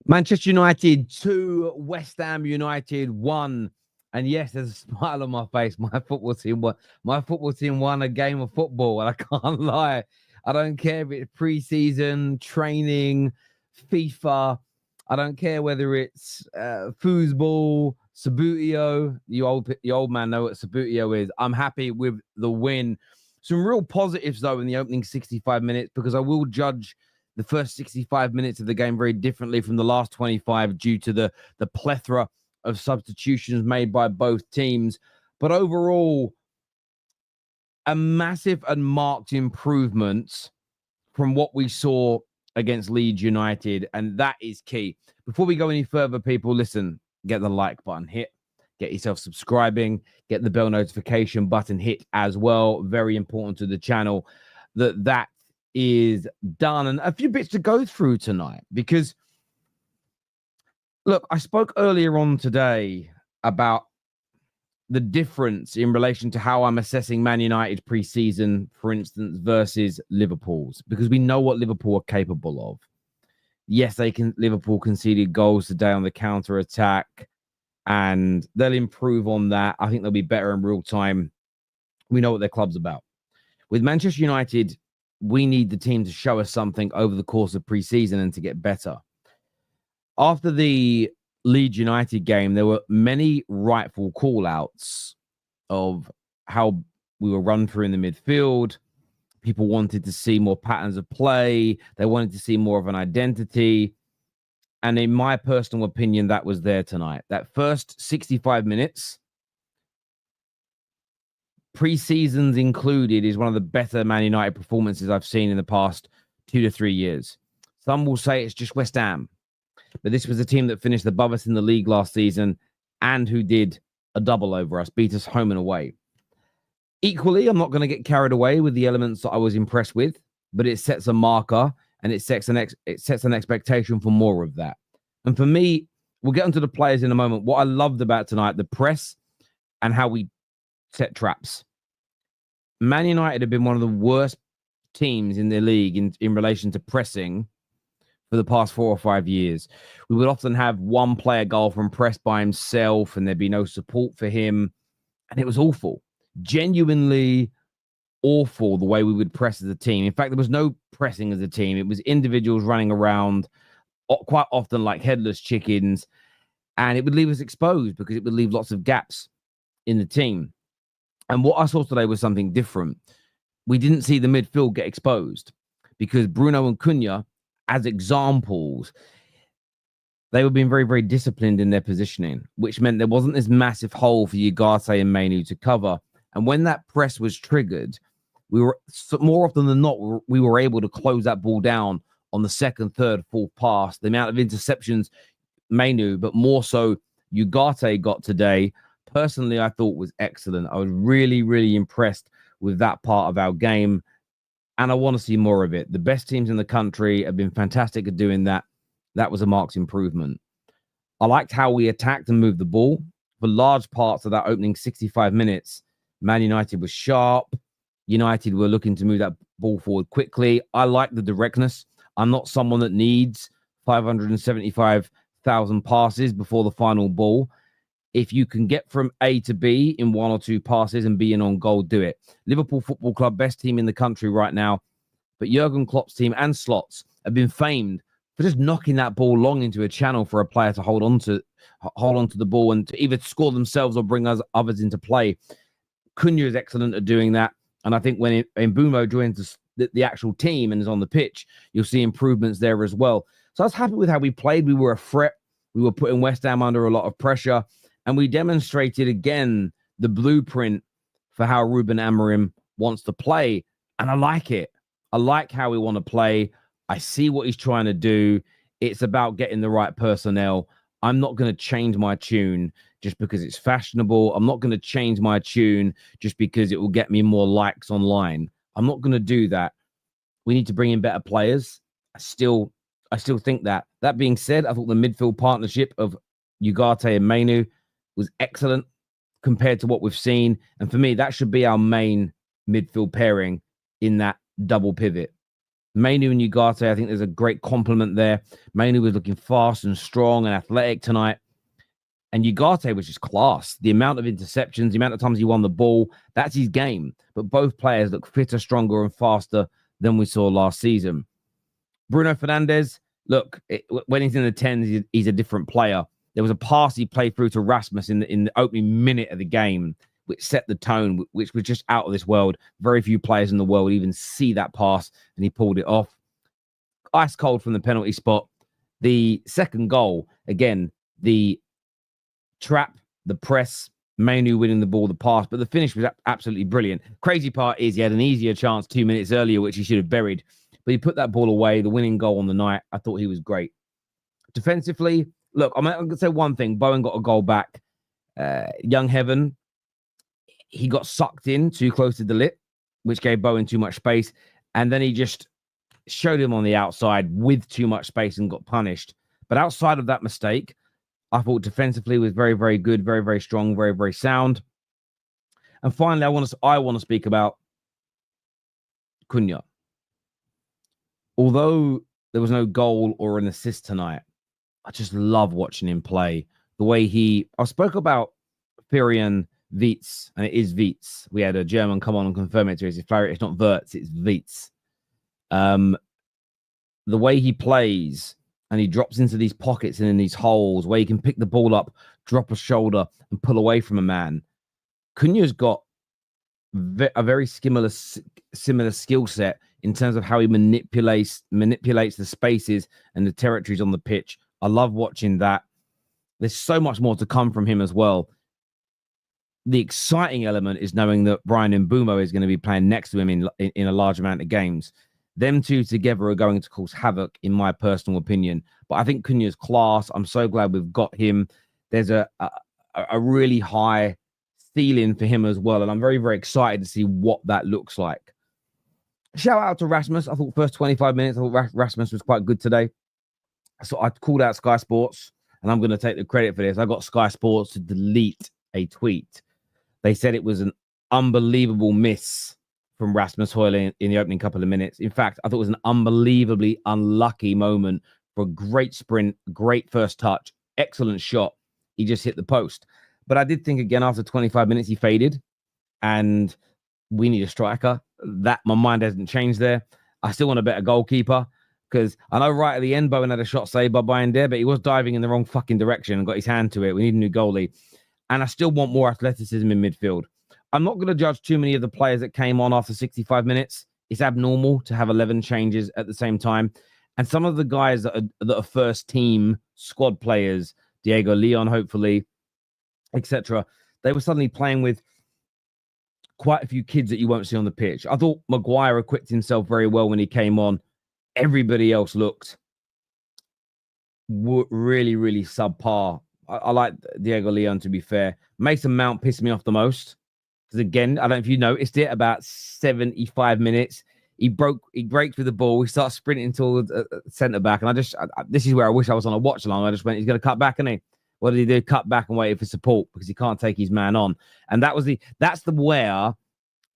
Manchester United 2, West Ham United 1. And yes, there's a smile on my face. My football team won. My football team won a game of football, and I can't lie. I don't care if it's pre-season, training, FIFA. I don't care whether it's foosball, Sabutio. You old man know what Sabutio is. I'm happy with the win. Some real positives though in the opening 65 minutes, because I will judge the first 65 minutes of the game very differently from the last 25 due to the plethora of substitutions made by both teams. But overall, a massive and marked improvement from what we saw against Leeds United, and that is key. Before we go any further, people, listen, get the like button hit, get yourself subscribing, get the bell notification button hit as well. Very important to the channel that is done. And a few bits to go through tonight, because look, I spoke earlier on today about the difference in relation to how I'm assessing Man United pre-season, for instance, versus Liverpool's, because we know what Liverpool are capable of. Yes, Liverpool conceded goals today on the counter-attack, and they'll improve on that. I think they'll be better in real time. We know what their club's about. With Manchester United, we need the team to show us something over the course of pre-season and to get better. After the Leeds United game, there were many rightful call-outs of how we were run through in the midfield. People wanted to see more patterns of play. They wanted to see more of an identity. And in my personal opinion, that was there tonight. That first 65 minutes, pre-seasons included, is one of the better Man United performances I've seen in the past 2 to 3 years. Some will say it's just West Ham, but this was a team that finished above us in the league last season and who did a double over us, beat us home and away. Equally, I'm not going to get carried away with the elements that I was impressed with, but it sets a marker and it sets an expectation for more of that. And for me, we'll get onto the players in a moment. What I loved about tonight, the press and how we set traps. Man United have been one of the worst teams in the league in relation to pressing for the past 4 or 5 years. We would often have one player go from press by himself and there'd be no support for him. And it was awful. Genuinely awful the way we would press as a team. In fact, there was no pressing as a team. It was individuals running around quite often like headless chickens. And it would leave us exposed because it would leave lots of gaps in the team. And what I saw today was something different. We didn't see the midfield get exposed because Bruno and Cunha, as examples, they were being very, very disciplined in their positioning, which meant there wasn't this massive hole for Utd and Mainoo to cover. And when that press was triggered, we were more often than not, we were able to close that ball down on the second, third, fourth pass. The amount of interceptions Mainoo, but more so Utd got today, personally, I thought was excellent. I was really, really impressed with that part of our game. And I want to see more of it. The best teams in the country have been fantastic at doing that. That was a marked improvement. I liked how we attacked and moved the ball. For large parts of that opening 65 minutes, Man United was sharp. United were looking to move that ball forward quickly. I like the directness. I'm not someone that needs 575,000 passes before the final ball. If you can get from A to B in 1 or 2 passes and be in on goal, do it. Liverpool Football Club, best team in the country right now. But Jurgen Klopp's team and Slots have been famed for just knocking that ball long into a channel for a player to hold on to the ball and to either score themselves or bring others into play. Cunha is excellent at doing that. And I think when Mbeumo joins the actual team and is on the pitch, you'll see improvements there as well. So I was happy with how we played. We were a threat. We were putting West Ham under a lot of pressure. And we demonstrated again the blueprint for how Ruben Amorim wants to play. And I like it. I like how we want to play. I see what he's trying to do. It's about getting the right personnel. I'm not going to change my tune just because it's fashionable. I'm not going to change my tune just because it will get me more likes online. I'm not going to do that. We need to bring in better players. I still think that. That being said, I thought the midfield partnership of Utd and Mainoo was excellent compared to what we've seen. And for me, that should be our main midfield pairing in that double pivot. Mainoo and Ugarte, I think there's a great compliment there. Mainoo was looking fast and strong and athletic tonight. And Ugarte was just class. The amount of interceptions, the amount of times he won the ball, that's his game. But both players look fitter, stronger, and faster than we saw last season. Bruno Fernandes, look, when he's in the 10s, he's a different player. There was a pass he played through to Rasmus in the opening minute of the game, which set the tone, which was just out of this world. Very few players in the world even see that pass, and he pulled it off. Ice cold from the penalty spot. The second goal, again, the trap, the press, Mainoo winning the ball, the pass, but the finish was absolutely brilliant. Crazy part is he had an easier chance 2 minutes earlier, which he should have buried, but he put that ball away, the winning goal on the night. I thought he was great. Defensively, look, I'm going to say one thing. Bowen got a goal back. Young Heaven, he got sucked in too close to the lip, which gave Bowen too much space, and then he just showed him on the outside with too much space and got punished. But outside of that mistake, I thought defensively was very, very good, very, very strong, very, very sound. And finally, I want to speak about Cunha. Although there was no goal or an assist tonight, I just love watching him play. The way I spoke about Firian Wietz, and it is Wietz. We had a German come on and confirm it to us. It's not Wirtz, it's Wietz. The way he plays, and he drops into these pockets and in these holes where he can pick the ball up, drop a shoulder, and pull away from a man. Cunha's got a very similar skill set in terms of how he manipulates the spaces and the territories on the pitch. I love watching that. There's so much more to come from him as well. The exciting element is knowing that Brian Mbeumo is going to be playing next to him in a large amount of games. Them two together are going to cause havoc, in my personal opinion. But I think Cunha's class. I'm so glad we've got him. There's a really high ceiling for him as well. And I'm very, very excited to see what that looks like. Shout out to Rasmus. I thought first 25 minutes, I thought Rasmus was quite good today. So I called out Sky Sports, and I'm going to take the credit for this. I got Sky Sports to delete a tweet. They said it was an unbelievable miss from Rasmus Højlund in the opening couple of minutes. In fact, I thought it was an unbelievably unlucky moment for a great sprint, great first touch, excellent shot. He just hit the post. But I did think again after 25 minutes, he faded, and we need a striker. That my mind hasn't changed there. I still want a better goalkeeper, because I know right at the end, Bowen had a shot saved by Bayern there, but he was diving in the wrong fucking direction and got his hand to it. We need a new goalie. And I still want more athleticism in midfield. I'm not going to judge too many of the players that came on after 65 minutes. It's abnormal to have 11 changes at the same time. And some of the guys that are first team squad players, Diego Leon, hopefully, etc., they were suddenly playing with quite a few kids that you won't see on the pitch. I thought Maguire equipped himself very well when he came on. Everybody else looked really, really subpar. I like Diego Leon, to be fair. Mason Mount pissed me off the most. Because again, I don't know if you noticed it, about 75 minutes, he breaks with the ball. He starts sprinting towards centre back. And this is where I wish I was on a watch along. I just went, he's going to cut back, isn't he? What did he do? Cut back and wait for support because he can't take his man on. And that's where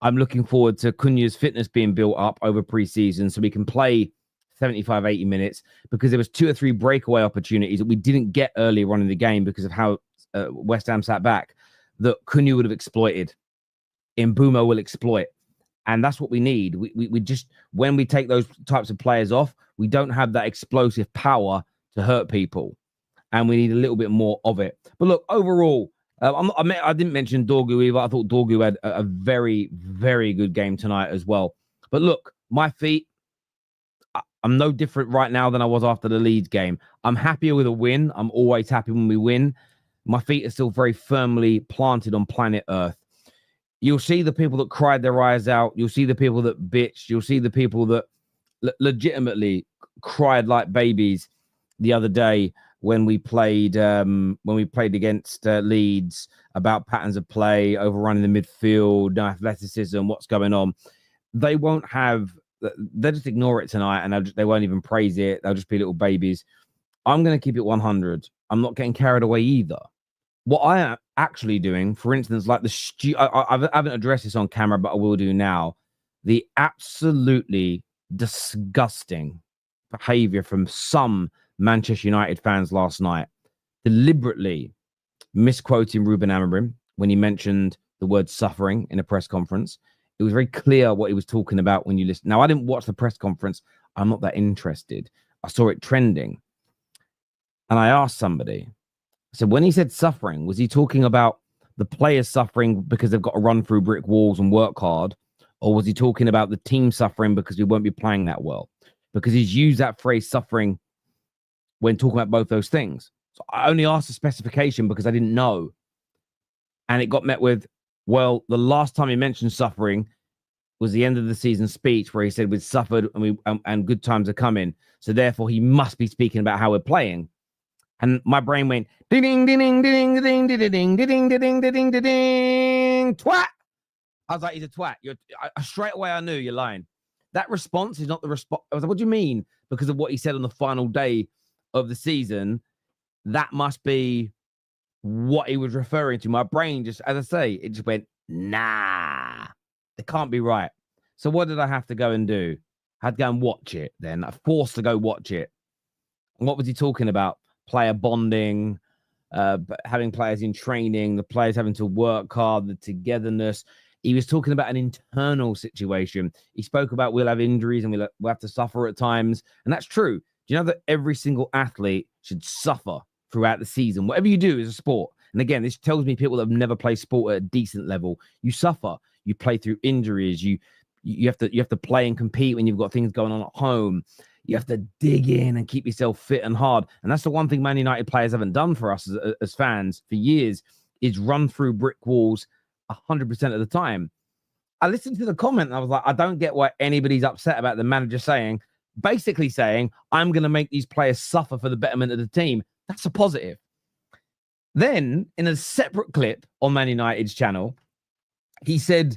I'm looking forward to Cunha's fitness being built up over pre-season so we can play 75, 80 minutes, because there was 2 or 3 breakaway opportunities that we didn't get earlier on in the game because of how West Ham sat back that Cunha would have exploited. Mbeumo will exploit. And that's what we need. We just, when we take those types of players off, we don't have that explosive power to hurt people. And we need a little bit more of it. But look, overall, I didn't mention Dorgu either. I thought Dorgu had a very, very good game tonight as well. But look, my feet, I'm no different right now than I was after the Leeds game. I'm happier with a win. I'm always happy when we win. My feet are still very firmly planted on planet Earth. You'll see the people that cried their eyes out. You'll see the people that bitched. You'll see the people that legitimately cried like babies the other day when we played against Leeds about patterns of play, overrunning the midfield, no athleticism, what's going on. They won't have. They'll just ignore it tonight, and they won't even praise it. They'll just be little babies. I'm going to keep it 100. I'm not getting carried away either. What I am actually doing, for instance, like I haven't addressed this on camera, but I will do now. The absolutely disgusting behavior from some Manchester United fans last night, deliberately misquoting Ruben Amorim when he mentioned the word suffering in a press conference. It was very clear what he was talking about when you listen. Now, I didn't watch the press conference. I'm not that interested. I saw it trending. And I asked somebody, I said, when he said suffering, was he talking about the players suffering because they've got to run through brick walls and work hard? Or was he talking about the team suffering because we won't be playing that well? Because he's used that phrase suffering when talking about both those things. So I only asked the specification because I didn't know. And it got met with, well, the last time he mentioned suffering was the end of the season speech where he said we'd suffered and good times are coming. So therefore, he must be speaking about how we're playing. And my brain went ding ding ding ding ding ding ding ding ding ding ding ding twat. I was like, he's a twat. Straight away, I knew you're lying. That response is not the response. I was like, what do you mean? Because of what he said on the final day of the season, that must be what he was referring to. My brain just, as I say, it just went, nah, it can't be right. So what did I have to go and do? I had to go and watch it then. I was forced to go watch it. And what was he talking about? Player bonding, having players in training, the players having to work hard, the togetherness. He was talking about an internal situation. He spoke about we'll have injuries and we'll have to suffer at times. And that's true. Do you know that every single athlete should suffer throughout the season? Whatever you do is a sport. And again, this tells me people that have never played sport at a decent level. You suffer. You play through injuries. You have to play and compete when you've got things going on at home. You have to dig in and keep yourself fit and hard. And that's the one thing Man United players haven't done for us as fans for years, is run through brick walls 100% of the time. I listened to the comment and I was like, I don't get why anybody's upset about the manager basically saying, I'm going to make these players suffer for the betterment of the team. That's a positive. Then in a separate clip on Man United's channel, he said,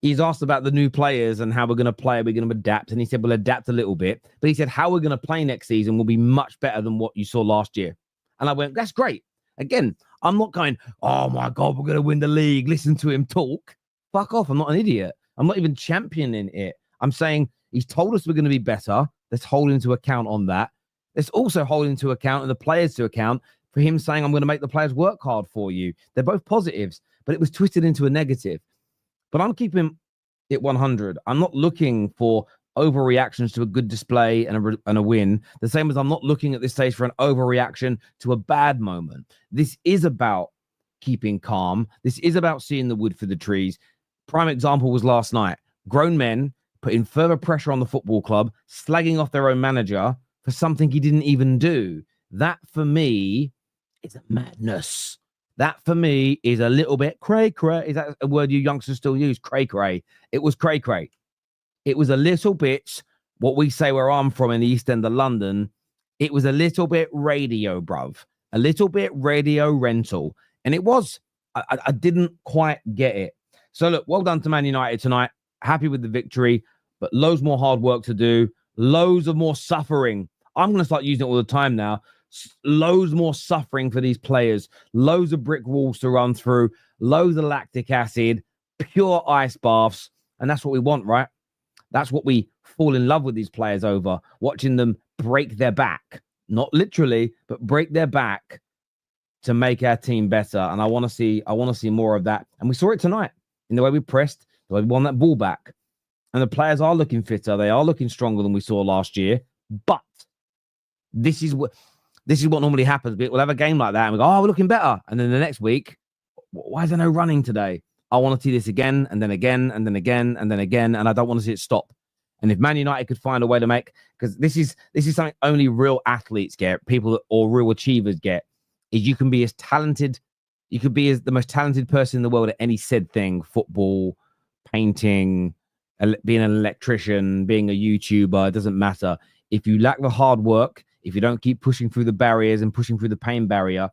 he's asked about the new players and how we're going to play. We're going to adapt. And he said, we'll adapt a little bit. But he said, how we're going to play next season will be much better than what you saw last year. And I went, that's great. Again, I'm not going, oh my God, we're going to win the league. Listen to him talk. Fuck off. I'm not an idiot. I'm not even championing it. I'm saying he's told us we're going to be better. Let's hold into account on that. Let's also hold into account and the players to account for him saying, I'm going to make the players work hard for you. They're both positives, but it was twisted into a negative. But I'm keeping it 100. I'm not looking for overreactions to a good display and a win. The same as I'm not looking at this stage for an overreaction to a bad moment. This is about keeping calm. This is about seeing the wood for the trees. Prime example was last night. Grown men putting further pressure on the football club, slagging off their own manager for something he didn't even do. That, for me, is a madness. That, for me, is a little bit cray-cray. Is that a word you youngsters still use? Cray-cray. It was cray-cray. It was a little bit, what we say where I'm from in the East End of London, it was a little bit radio, bruv. A little bit radio rental. And it was. I didn't quite get it. So, look, well done to Man United tonight. Happy with the victory, but loads more hard work to do. Loads of more suffering. I'm going to start using it all the time now. Loads more suffering for these players. Loads of brick walls to run through. Loads of lactic acid. Pure ice baths. And that's what we want, right? That's what we fall in love with these players over. Watching them break their back. Not literally, but break their back to make our team better. And I want to see more of that. And we saw it tonight in the way we pressed, the way we won that ball back. And the players are looking fitter. They are looking stronger than we saw last year. But this is what normally happens. We'll have a game like that and we go, oh, we're looking better. And then the next week, why is there no running today? I want to see this again and then again and then again and then again. And I don't want to see it stop. And if Man United could find a way to make, because this is something only real athletes get, people or real achievers get, is you can be as talented, you could be as the most talented person in the world at any said thing, football, painting, being an electrician, being a YouTuber, it doesn't matter. If you lack the hard work, if you don't keep pushing through the barriers and pushing through the pain barrier,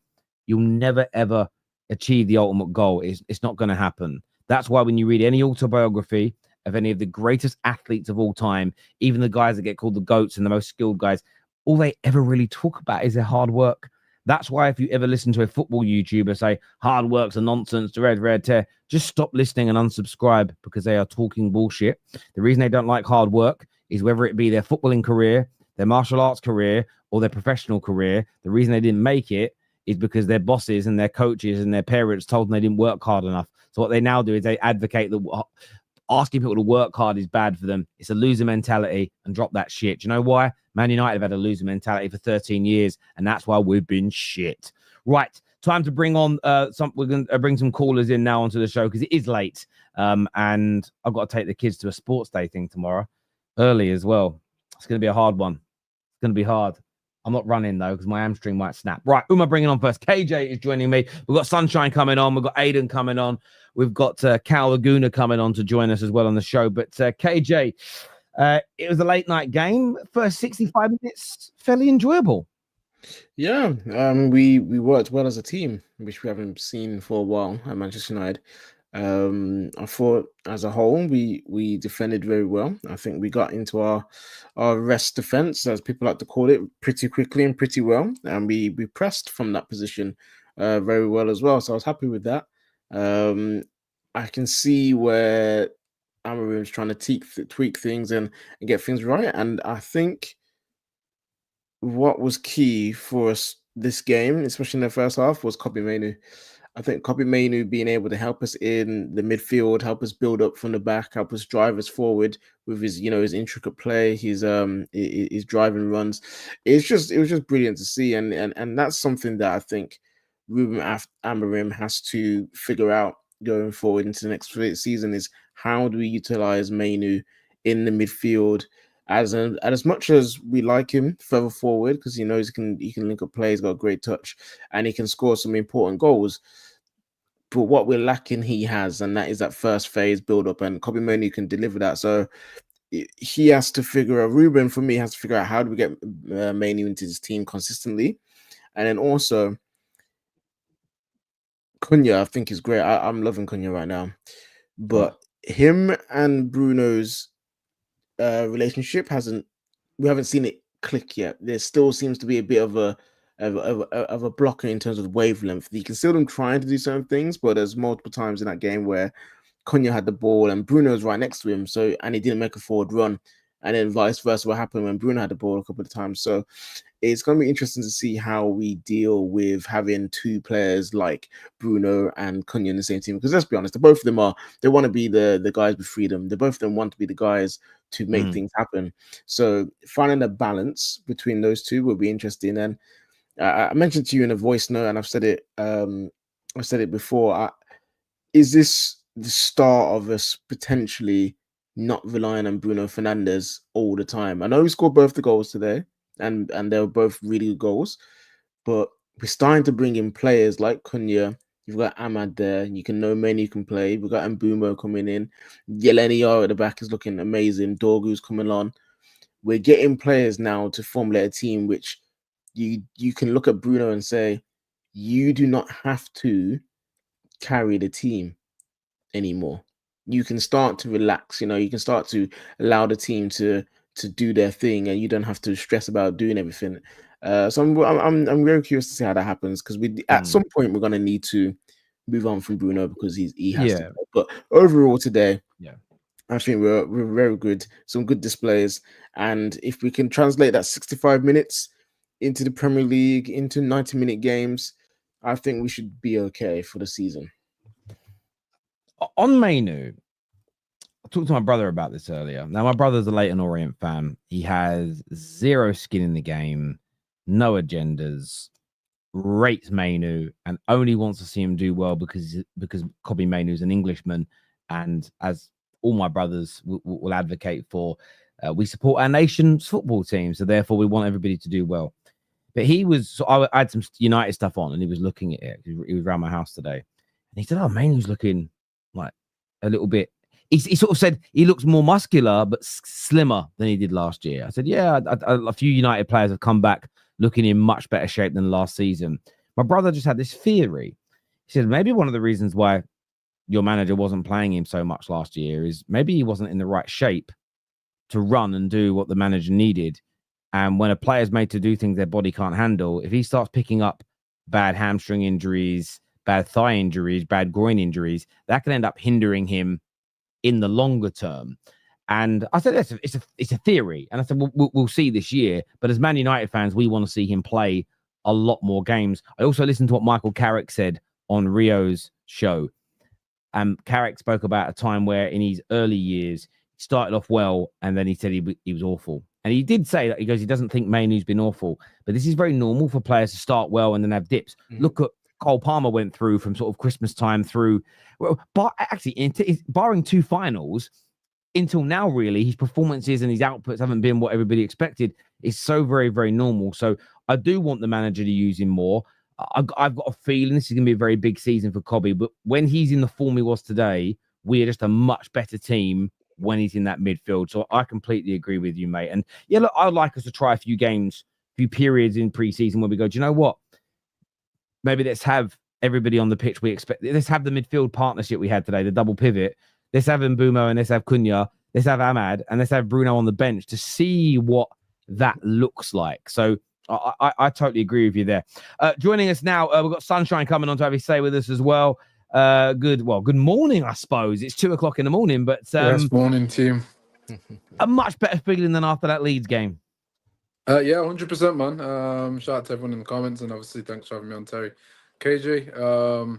you'll never, ever achieve the ultimate goal. It's not going to happen. That's why when you read any autobiography of any of the greatest athletes of all time, even the guys that get called the GOATs and the most skilled guys, all they ever really talk about is their hard work. That's why if you ever listen to a football YouTuber say hard work's a nonsense, the red tear, just stop listening and unsubscribe, because they are talking bullshit. The reason they don't like hard work is whether it be their footballing career, their martial arts career, or their professional career. The reason they didn't make it is because their bosses and their coaches and their parents told them they didn't work hard enough. So what they now do is they advocate that asking people to work hard is bad for them. It's a loser mentality, and drop that shit. Do you know why? Man United have had a loser mentality for 13 years, and that's why we've been shit. Right, time to bring on we're going to bring some callers in now onto the show because it is late, and I've got to take the kids to a sports day thing tomorrow, early as well. It's going to be a hard one. It's going to be hard. I'm not running, though, because my hamstring might snap. Right, who am I bringing on first? KJ is joining me. We've got Sunshine coming on. We've got Aiden coming on. We've got Cal Laguna coming on to join us as well on the show. But KJ, it was a late-night game. First 65 minutes, fairly enjoyable. Yeah, we worked well as a team, which we haven't seen for a while at Manchester United. I thought as a whole we defended very well. I think we got into our rest defense, as people like to call it, pretty quickly and pretty well, and we pressed from that position very well as well. So I was happy with that. I can see where Amarim's trying to tweak things and get things right, and I think what was key for us this game, especially in the first half, was Mainoo. I think Mainoo being able to help us in the midfield, help us build up from the back, help us drive us forward with his, his intricate play, his driving runs. It was just brilliant to see, and that's something that I think Ruben Amorim has to figure out going forward into the next season, is how do we utilize Mainoo in the midfield, as much as we like him further forward, because he knows he can link up play, he's got a great touch, and he can score some important goals. But what we're lacking, he has, and that is that first phase build up, and Mainoo can deliver that. So he has to figure out, Ruben for me has to figure out, how do we get Mainoo into his team consistently, and then also Cunha, I think is great. I'm loving Cunha right now, but him and Bruno's relationship we haven't seen it click yet. There still seems to be a bit of a blocker in terms of wavelength. You can see them trying to do certain things, but there's multiple times in that game where Cunha had the ball and Bruno was right next to him, and he didn't make a forward run, and then vice versa what happened when Bruno had the ball a couple of times. So it's going to be interesting to see how we deal with having two players like Bruno and Cunha in the same team, because let's be honest, both of them they want to be the guys with freedom. They both of them want to be the guys to make things happen. So finding a balance between those two will be interesting. And I mentioned to you in a voice note, and I've said it before. Is this the start of us potentially not relying on Bruno Fernandes all the time? I know we scored both the goals today, and they were both really good goals, but we're starting to bring in players like Cunha. You've got Ahmad there. You can know many can play. We've got Mbumo coming in. Yeleni Yar at the back is looking amazing. Dorgu's coming on. We're getting players now to formulate a team which you can look at Bruno and say, you do not have to carry the team anymore. You can start to relax. You can start to allow the team to do their thing, and you don't have to stress about doing everything. So I'm very curious to see how that happens, because at some point we're gonna need to move on from Bruno, because he has to play. But overall today, I think we're very good. Some good displays, and if we can translate that 65 minutes into the Premier League, into 90-minute games, I think we should be okay for the season. On Mainoo, I talked to my brother about this earlier. Now, my brother's a Leyton Orient fan. He has zero skin in the game, no agendas, rates Mainoo, and only wants to see him do well because Mainoo's an Englishman. And as all my brothers will advocate for, we support our nation's football team, so therefore we want everybody to do well. But I had some United stuff on, and he was looking at it. He was around my house today, and he said, "Oh, Mainoo's looking like a little bit." He sort of said he looks more muscular but slimmer than he did last year. I said, "Yeah, a few United players have come back looking in much better shape than last season." My brother just had this theory. He said maybe one of the reasons why your manager wasn't playing him so much last year is maybe he wasn't in the right shape to run and do what the manager needed. And when a player's made to do things their body can't handle, if he starts picking up bad hamstring injuries, bad thigh injuries, bad groin injuries, that can end up hindering him in the longer term. And I said, it's a theory. And I said, we'll see this year. But as Man United fans, we want to see him play a lot more games. I also listened to what Michael Carrick said on Rio's show. Carrick spoke about a time where in his early years, he started off well, and then he said he was awful. And he did say that, he goes, he doesn't think Mainoo's been awful. But this is very normal for players to start well and then have dips. Mm-hmm. Look at Cole Palmer went through from sort of Christmas time through, well, but actually, barring 2 finals, until now, really, his performances and his outputs haven't been what everybody expected. It's so very, very normal. So I do want the manager to use him more. I've got a feeling this is going to be a very big season for Cobby, but when he's in the form he was today, we are just a much better team when he's in that midfield. So I completely agree with you, mate. And yeah, look, I'd like us to try a few games, a few periods in pre-season where we go, do you know what? Maybe let's have everybody on the pitch we expect. Let's have the midfield partnership we had today, the double pivot. Let's have Mbumo and let's have Cunha. Let's have Ahmad and let's have Bruno on the bench to see what that looks like. So I totally agree with you there. Joining us now, we've got Sunshine coming on to have his say with us as well. Good morning, I suppose. It's 2:00 in the morning, but yes, morning team. A much better feeling than after that Leeds game. Yeah, 100%, man. Shout out to everyone in the comments, and obviously thanks for having me on, Terry. KJ,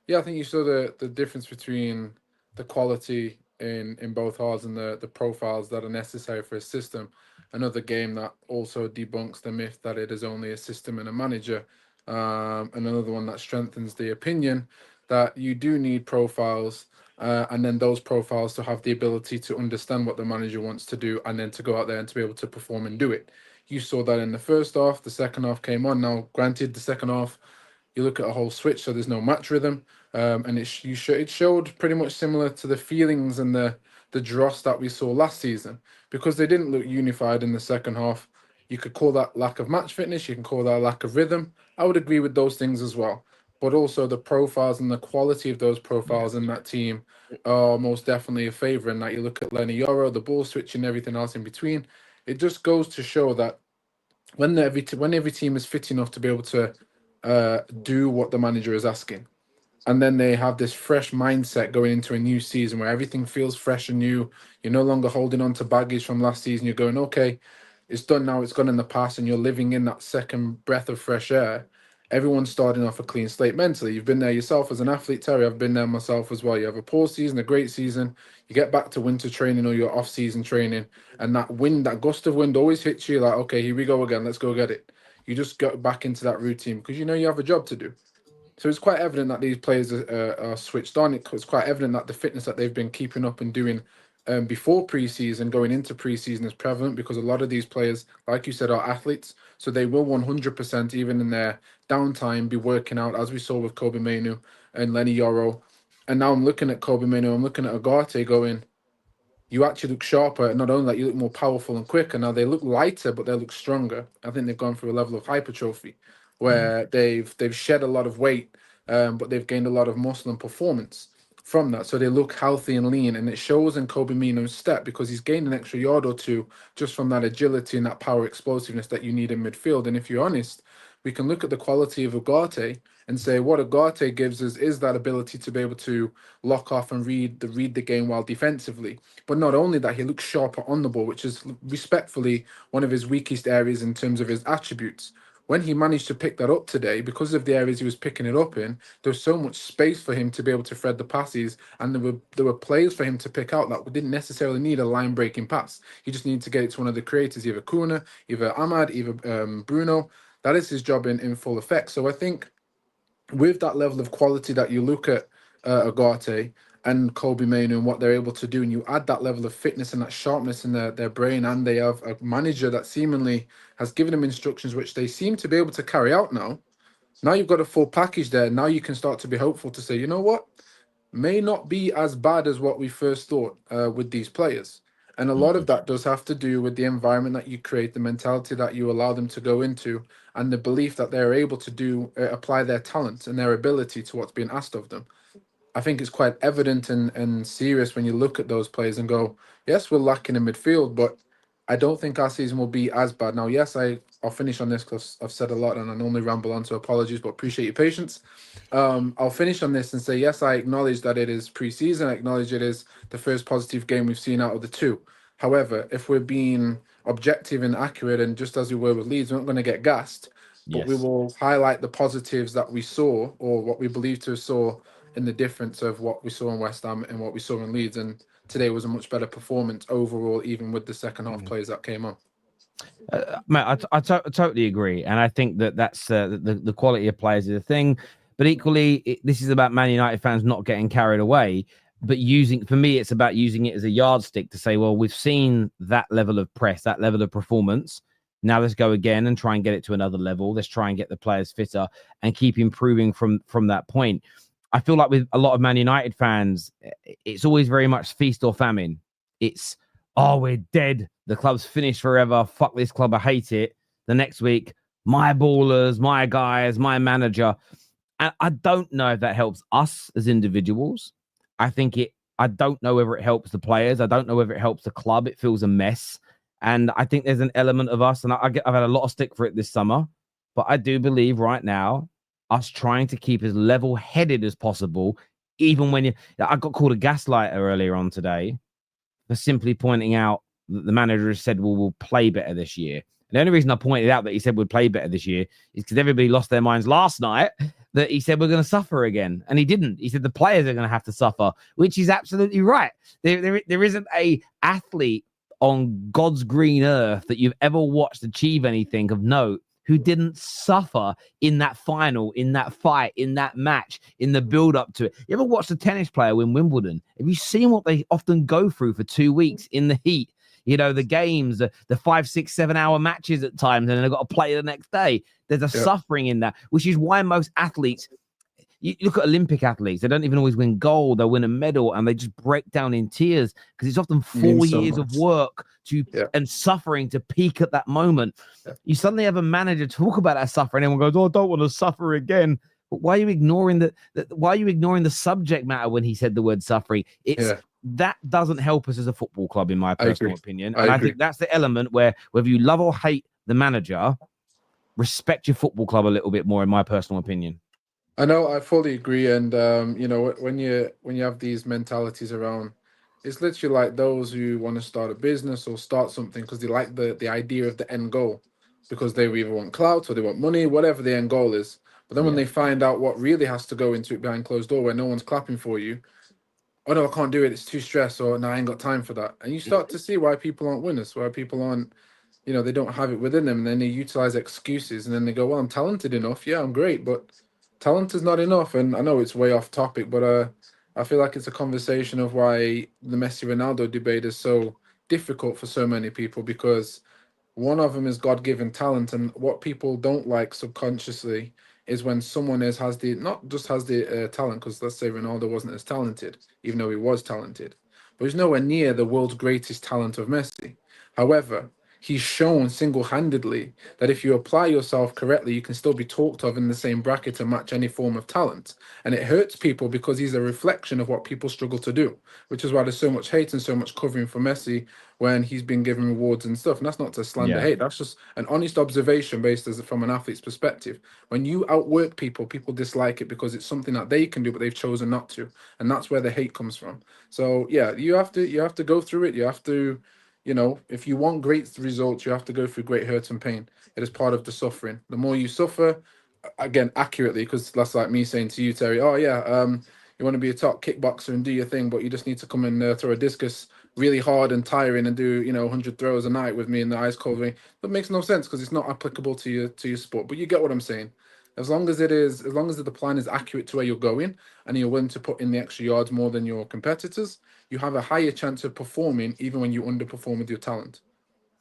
yeah, I think you saw the difference between the quality in both halves and the profiles that are necessary for a system. Another game that also debunks the myth that it is only a system and a manager. And another one that strengthens the opinion that you do need profiles, and then those profiles to have the ability to understand what the manager wants to do and then to go out there and to be able to perform and do it. You saw that in the first half. The second half came on. Now, granted, the second half, you look at a whole switch, so there's no match rhythm, and it showed pretty much similar to the feelings and the dross that we saw last season, because they didn't look unified in the second half. You could call that lack of match fitness. You can call that lack of rhythm. I would agree with those things as well. But also the profiles and the quality of those profiles in that team are most definitely a favour. And that you look at Lenny Yoro, the ball switching, everything else in between. It just goes to show that when every team is fit enough to be able to do what the manager is asking, and then they have this fresh mindset going into a new season where everything feels fresh and new. You're no longer holding on to baggage from last season. You're going, okay, it's done now. It's gone in the past, and you're living in that second breath of fresh air. Everyone's starting off a clean slate mentally. You've been there yourself as an athlete, Terry. I've been there myself as well. You have a poor season, a great season. You get back to winter training or your off-season training, and that wind, that gust of wind always hits you like, okay, here we go again. Let's go get it. You just got back into that routine because you know you have a job to do. So it's quite evident that these players are switched on. It's quite evident that the fitness that they've been keeping up and doing before preseason, going into preseason, is prevalent, because a lot of these players, like you said, are athletes. So they will 100%, even in their downtime, be working out, as we saw with Kobe Mainoo and Lenny Yoro. And now I'm looking at Kobe Mainoo, I'm looking at Agate going, you actually look sharper. Not only that, you look more powerful and quicker. Now they look lighter, but they look stronger. I think they've gone through a level of hypertrophy where they've shed a lot of weight, but they've gained a lot of muscle and performance from that. So they look healthy and lean, and it shows in Kobe Mainoo's step, because he's gained an extra yard or two just from that agility and that power explosiveness that you need in midfield. And if you're honest, we can look at the quality of Ugarte and say what Ugarte gives us is that ability to be able to lock off and read the game while defensively. But not only that, he looks sharper on the ball, which is respectfully one of his weakest areas in terms of his attributes. When he managed to pick that up today, because of the areas he was picking it up in, there was so much space for him to be able to thread the passes, and there were plays for him to pick out that didn't necessarily need a line breaking pass. He just needed to get it to one of the creators, either Cunha, either Ahmad, either Bruno. That is his job in full effect. So I think with that level of quality that you look at Agate and Kobe Mainoo and what they're able to do, and you add that level of fitness and that sharpness in their brain, and they have a manager that seemingly has given them instructions which they seem to be able to carry out now. Now you've got a full package there. Now you can start to be hopeful to say, you know what, may not be as bad as what we first thought with these players. And a lot of that does have to do with the environment that you create, the mentality that you allow them to go into, and the belief that they're able to do apply their talent and their ability to what's being asked of them. I think it's quite evident and serious when you look at those players and go, yes, we're lacking in midfield, but I don't think our season will be as bad. Now, yes, I I'll finish on this because I've said a lot and I normally ramble on, so apologies, but appreciate your patience. I'll finish on this and say, yes, I acknowledge that it is preseason. I acknowledge it is the first positive game we've seen out of the two. However, if we're being objective and accurate, and just as we were with Leeds, we're not going to get gassed, but we will highlight the positives that we saw, or what we believe to have saw, in the difference of what we saw in West Ham and what we saw in Leeds. And today was a much better performance overall, even with the second half players that came on. Mate, I totally agree, and I think that's the quality of players is a thing, but equally, this is about Man United fans not getting carried away, but for me, it's about using it as a yardstick to say, well, we've seen that level of press, that level of performance. Now let's go again and try and get it to another level. Let's try and get the players fitter and keep improving from that point. I feel like with a lot of Man United fans, it's always very much feast or famine. It's, oh, we're dead. The club's finished forever. Fuck this club. I hate it. The next week, my ballers, my guys, my manager. And I don't know if that helps us as individuals. I don't know whether it helps the players. I don't know whether it helps the club. It feels a mess. And I think there's an element of us, and I've had a lot of stick for it this summer, but I do believe right now, us trying to keep as level-headed as possible, even when I got called a gaslighter earlier on today for simply pointing out that the manager has said, well, we'll play better this year. And the only reason I pointed out that he said we'd play better this year is because everybody lost their minds last night that he said we're going to suffer again. And he didn't. He said the players are going to have to suffer, which is absolutely right. There isn't a athlete on God's green earth that you've ever watched achieve anything of note who didn't suffer in that final, in that fight, in that match, in the build-up to it. You ever watched a tennis player win Wimbledon? Have you seen what they often go through for 2 weeks in the heat? You know, the games, the 5, 6, 7 hour matches at times, and then they've got to play the next day. There's a suffering in that, which is why most athletes, you look at Olympic athletes, they don't even always win gold. They'll win a medal and they just break down in tears because it's often 4 years of work and suffering to peak at that moment. You suddenly have a manager talk about that suffering, and everyone goes, "Oh, I don't want to suffer again." But why are you ignoring the subject matter when he said the word suffering? That doesn't help us as a football club, in my personal opinion. And I think that's the element where, whether you love or hate the manager, respect your football club a little bit more, in my personal opinion. I know, I fully agree. And you know, when you have these mentalities around, it's literally like those who want to start a business or start something because they like the idea of the end goal, because they either want clout or they want money, whatever the end goal is. But then when they find out what really has to go into it behind closed door, where no one's clapping for you, oh no, I can't do it, it's too stressed, or no, I ain't got time for that. And you start to see why people aren't winners, why people aren't, you know, they don't have it within them, and then they utilize excuses, and then they go, well, I'm talented enough, yeah, I'm great, but talent is not enough. And I know it's way off topic, but I feel like it's a conversation of why the Messi-Ronaldo debate is so difficult for so many people, because one of them is God-given talent, and what people don't like subconsciously is when someone has the not just has the talent, because let's say Ronaldo wasn't as talented, even though he was talented, but he's nowhere near the world's greatest talent of Messi. However, he's shown single-handedly that if you apply yourself correctly, you can still be talked of in the same bracket to match any form of talent. And it hurts people because he's a reflection of what people struggle to do, which is why there's so much hate and so much covering for Messi when he's been given rewards and stuff. And that's not to slander hate. That's just an honest observation based from an athlete's perspective. When you outwork people, people dislike it because it's something that they can do, but they've chosen not to. And that's where the hate comes from. So yeah, you have to go through it. You have to, you know, if you want great results, you have to go through great hurt and pain. It is part of the suffering. The more you suffer, again, accurately, because that's like me saying to you, Terry, oh yeah, you want to be a top kickboxer and do your thing, but you just need to come and throw a discus really hard and tiring and do, you know, 100 throws a night with me in the ice cold rain. That makes no sense because it's not applicable to your sport. But you get what I'm saying. As long as the plan is accurate to where you're going and you're willing to put in the extra yards more than your competitors, you have a higher chance of performing even when you underperform with your talent.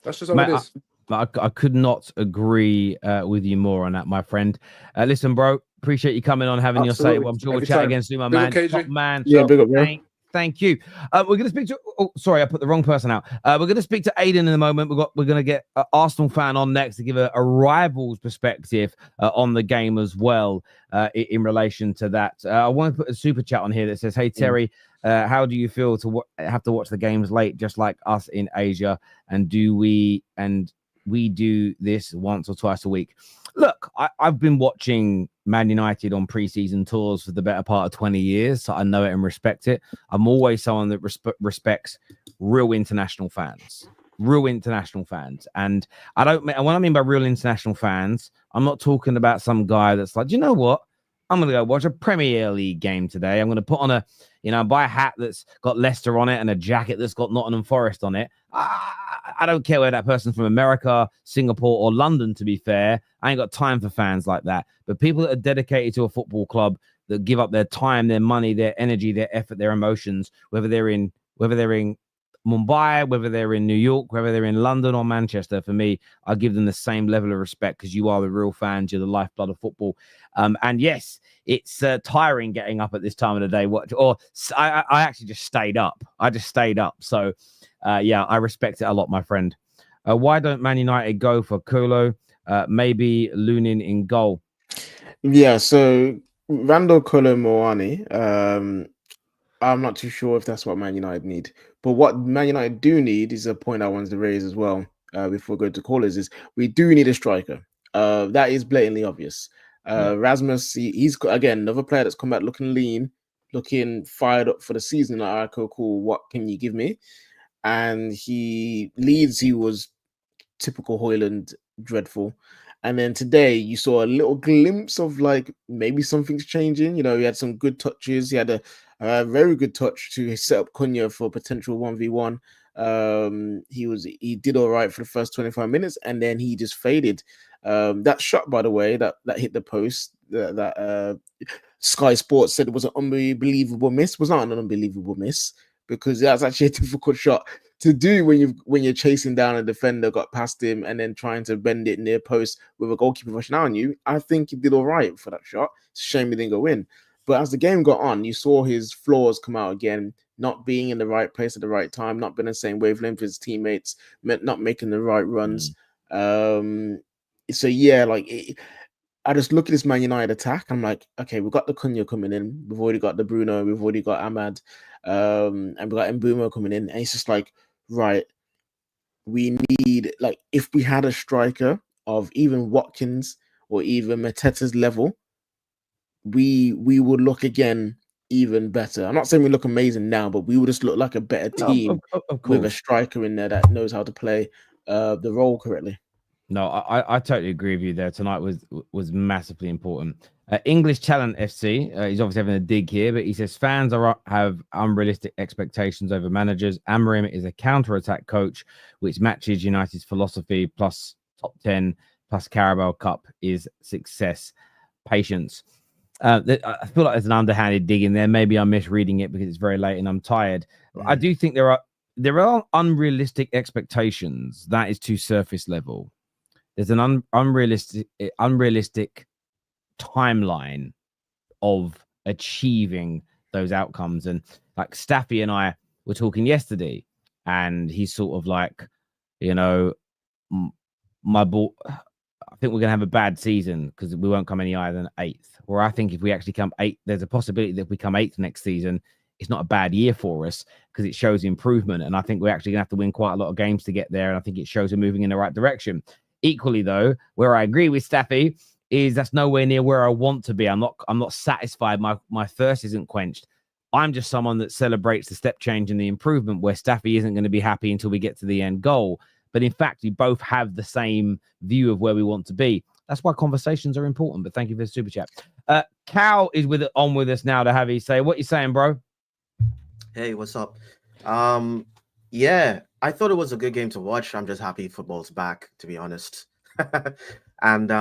That's just how it is. I could not agree with you more on that, my friend. Listen, bro, appreciate you coming on, having your say. Well, I'm sure we'll chat again soon, my man. Top man. Yeah, big up, bro. Thank you. We're going to speak to. Oh, sorry, I put the wrong person out. We're going to speak to Aiden in a moment. We're going to get an Arsenal fan on next to give a rival's perspective on the game as well in relation to that. I want to put a super chat on here that says, "Hey Terry, how do you feel to have to watch the games late, just like us in Asia? And do we we do this once or twice a week. Look, I've been watching Man United on preseason tours for the better part of 20 years, so I know it and respect it. I'm always someone that respects real international fans. And when I mean by real international fans, I'm not talking about some guy that's like, you know what? I'm going to go watch a Premier League game today. I'm going to put on buy a hat that's got Leicester on it and a jacket that's got Nottingham Forest on it. I don't care whether that person's from America, Singapore, or London, to be fair. I ain't got time for fans like that. But people that are dedicated to a football club, that give up their time, their money, their energy, their effort, their emotions, whether they're in Mumbai, whether they're in New York, whether they're in London or Manchester, for me, I give them the same level of respect because you are the real fans. You're the lifeblood of football. And yes, it's tiring getting up at this time of the day. I actually just stayed up. So, I respect it a lot, my friend. Why don't Man United go for Kolo? Maybe Lunin in goal. Yeah, so Randall Kolo Moani, I'm not too sure if that's what Man United need. But what Man United do need is a point I wanted to raise as well before going to callers is we do need a striker. That is blatantly obvious. Rasmus, he's again another player that's come back looking lean, looking fired up for the season. Like, okay, cool. What can you give me? And he was typical Hoyland, dreadful. And then today you saw a little glimpse of like maybe something's changing. He had some good touches. He had a very good touch to set up Cunha for potential 1v1. He did all right for the first 25 minutes and then he just faded. That shot, by the way, that hit the post, that Sky Sports said it was an unbelievable miss, was not an unbelievable miss because that's actually a difficult shot to do when you're chasing down a defender, got past him, and then trying to bend it near post with a goalkeeper rushing out on you. I think he did all right for that shot. It's a shame he didn't go in. But as the game got on, you saw his flaws come out again, not being in the right place at the right time, not being the same wavelength as his teammates, not making the right runs. So yeah, I just look at this Man United attack. I'm like, okay, we've got the Cunha coming in. We've already got the Bruno. We've already got Ahmad. And we've got Mbumo coming in. And it's just like, right, we need, like, if we had a striker of even Watkins or even Mateta's level, we would look again even better. I'm not saying we look amazing now, but we would just look like a better team with a striker in there that knows how to play the role correctly. No, I totally agree with you there. Tonight was massively important. English Talent FC, he's obviously having a dig here, but he says fans have unrealistic expectations over managers. Amorim is a counter-attack coach, which matches United's philosophy, plus top 10, plus Carabao Cup is success. Patience. I feel like there's an underhanded dig in there. Maybe I'm misreading it because it's very late and I'm tired. I do think there are unrealistic expectations. That is too surface level. There's an unrealistic timeline of achieving those outcomes. And like Staffy and I were talking yesterday, and he's sort of like, my ball, I think we're going to have a bad season because we won't come any higher than 8th. Or I think if we actually come 8th, there's a possibility that if we come 8th next season, it's not a bad year for us because it shows improvement. And I think we're actually going to have to win quite a lot of games to get there. And I think it shows we're moving in the right direction. Equally, though, where I agree with Staffy is that's nowhere near where I want to be. I'm not satisfied. My thirst isn't quenched. I'm just someone that celebrates the step change and the improvement, where Staffy isn't going to be happy until we get to the end goal. But in fact, we both have the same view of where we want to be. That's why conversations are important. But thank you for the super chat. Cal is on with us now to have you say, what you saying, bro? Hey, what's up? Yeah, I thought it was a good game to watch. I'm just happy football's back, to be honest. And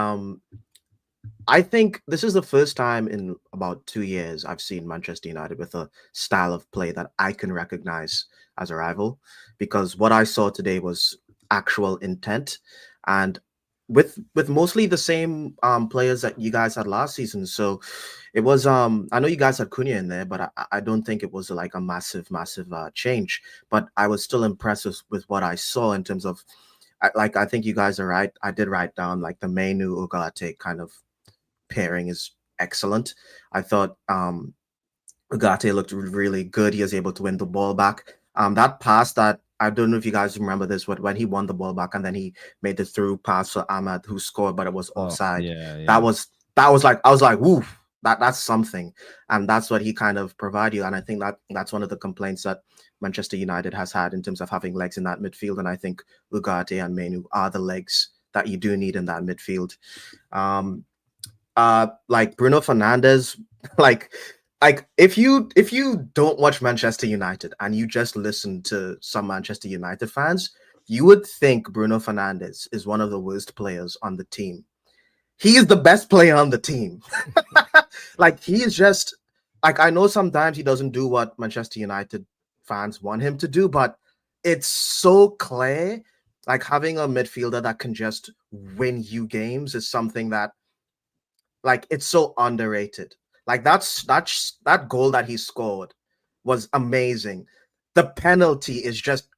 I think this is the first time in about 2 years I've seen Manchester United with a style of play that I can recognize as a rival, because what I saw today was actual intent, and with mostly the same players that you guys had last season. So it was I know you guys had Cunha in there, but I don't think it was like a massive change. But I was still impressed with what I saw in terms of, I think you guys are right. I did write down like the Mainoo Ugarte kind of pairing is excellent. I thought Ugarte looked really good. He was able to win the ball back. That pass that I don't know if you guys remember this, but when he won the ball back and then he made the through pass for Ahmad, who scored, but it was offside. That was like, I was like, woo, that's something. And that's what he kind of provided you. And I think that's one of the complaints that Manchester United has had in terms of having legs in that midfield. And I think Ugarte and Mainoo are the legs that you do need in that midfield. Like Bruno Fernandes, like if you don't watch Manchester United and you just listen to some Manchester United fans, you would think Bruno Fernandes is one of the worst players on the team. He is the best player on the team. Like, he is just like, I know sometimes he doesn't do what Manchester United fans want him to do, but it's so clear. Like, having a midfielder that can just win you games is something that, like, it's so underrated. Like, that goal that he scored was amazing. The penalty is just,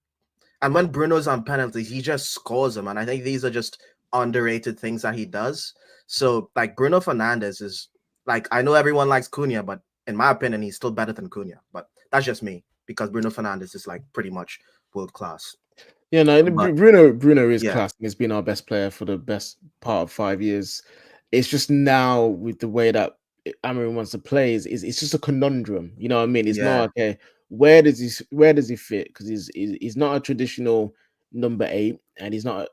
and when Bruno's on penalties, he just scores them. And I think these are just underrated things that he does. So, like, Bruno Fernandes is, like, I know everyone likes Cunha, but in my opinion, he's still better than Cunha. But that's just me, because Bruno Fernandes is, like, pretty much world class. Yeah, no, but Bruno is class. He's been our best player for the best part of 5 years. It's just now with the way that Amorim wants to play, it's just a conundrum. You know what I mean? It's not okay. Where does he fit? Because he's not a traditional number 8, and he's not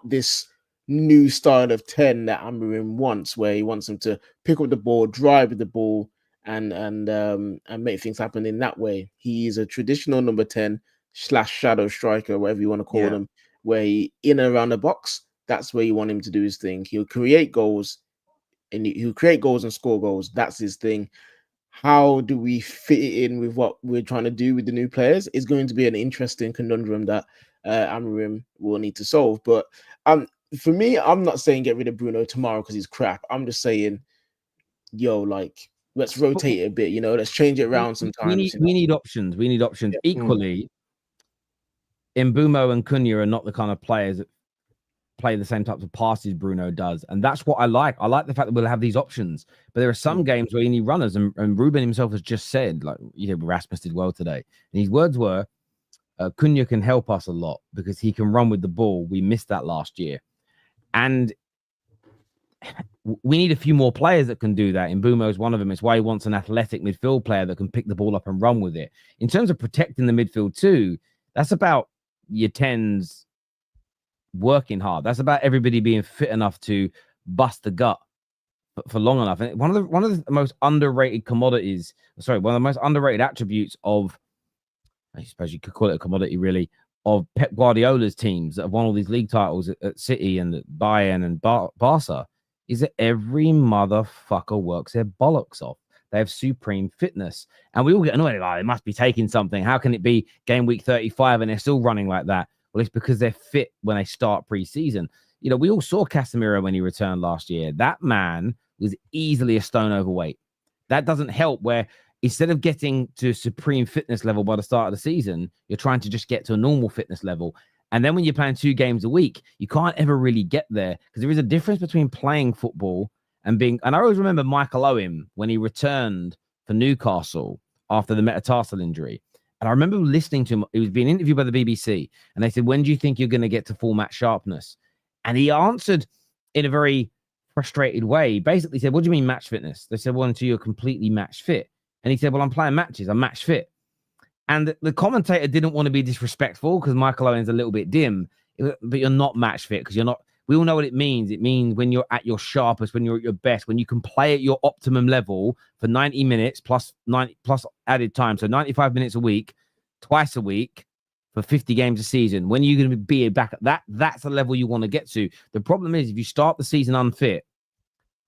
this new style of 10 that Amorim wants, where he wants him to pick up the ball, drive with the ball, and make things happen in that way. He is a traditional number 10 / shadow striker, whatever you want to call him, where he in and around the box. That's where you want him to do his thing. He'll create goals, and score goals. That's his thing. How do we fit it in with what we're trying to do with the new players? Is going to be an interesting conundrum that Amorim will need to solve. But for me, I'm not saying get rid of Bruno tomorrow because he's crap. I'm just saying, like, let's rotate it a bit. Let's change it around sometimes. We need options. We need options. Yeah. Equally, Mbeumo and Cunha are not the kind of players that play the same types of passes Bruno does, and that's what I like. I like the fact that we'll have these options, but there are some games where you need runners, and Ruben himself has just said, like, Rasmus did well today, and his words were, Cunha can help us a lot because he can run with the ball. We missed that last year, and we need a few more players that can do that. Mbeumo is one of them. It's why he wants an athletic midfield player that can pick the ball up and run with it. In terms of protecting the midfield too, that's about your 10s working hard. That's about everybody being fit enough to bust the gut for long enough. And one of the most underrated commodities, one of the most underrated attributes of, I suppose you could call it a commodity really, of Pep Guardiola's teams that have won all these league titles at City and at Bayern and Barca, is that every motherfucker works their bollocks off. They have supreme fitness. And we all get annoyed, like, they must be taking something. How can it be game week 35 and they're still running like that? Well, it's because they're fit when they start pre-season. We all saw Casemiro when he returned last year. That man was easily a stone overweight. That doesn't help, where instead of getting to supreme fitness level by the start of the season, you're trying to just get to a normal fitness level. And then when you're playing 2 games a week, you can't ever really get there, because there is a difference between playing football and being... And I always remember Michael Owen when he returned for Newcastle after the metatarsal injury. And I remember listening to him. He was being interviewed by the BBC, and they said, when do you think you're going to get to full match sharpness? And he answered in a very frustrated way. He basically said, what do you mean match fitness? They said, well, until you're completely match fit. And he said, well, I'm playing matches. I'm match fit. And the commentator didn't want to be disrespectful because Michael Owen's a little bit dim, but you're not match fit because you're not. We all know what it means. It means when you're at your sharpest, when you're at your best, when you can play at your optimum level for 90 minutes plus added time. So 95 minutes a week, twice a week for 50 games a season. When you're going to be back at that, that's the level you want to get to. The problem is if you start the season unfit,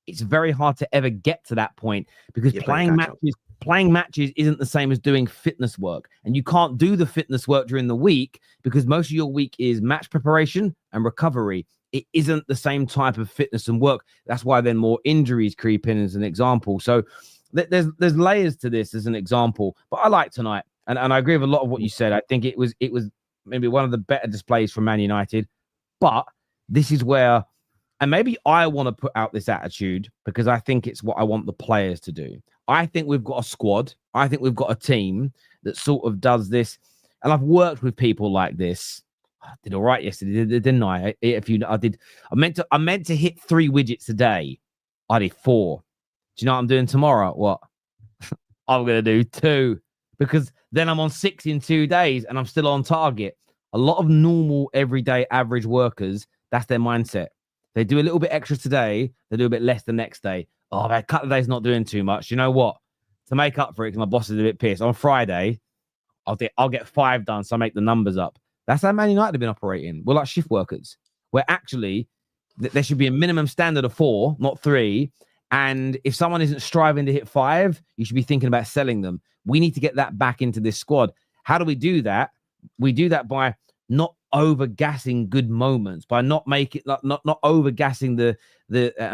it's very hard to ever get to that point because playing matches isn't the same as doing fitness work. And you can't do the fitness work during the week because most of your week is match preparation and recovery. It isn't the same type of fitness and work. That's why then more injuries creep in as an example. So there's layers to this as an example. But I like tonight. And I agree with a lot of what you said. I think it was maybe one of the better displays from Man United. But this is where, and maybe I want to put out this attitude because I think it's what I want the players to do. I think we've got a squad. I think we've got a team that sort of does this. And I've worked with people like this. I did all right yesterday, didn't I? I meant to hit 3 widgets a day. I did 4. Do you know what I'm doing tomorrow? What? I'm going to do 2, because then I'm on 6 in 2 days and I'm still on target. A lot of normal, everyday, average workers, that's their mindset. They do a little bit extra today, they do a bit less the next day. Oh, that couple of days not doing too much. You know what? To make up for it, because my boss is a bit pissed, on Friday, I'll get 5 done, so I make the numbers up. That's how Man United have been operating. We're like shift workers, where actually there should be a minimum standard of 4, not 3. And if someone isn't striving to hit 5, you should be thinking about selling them. We need to get that back into this squad. How do we do that? We do that by not over gassing good moments, by not over gassing the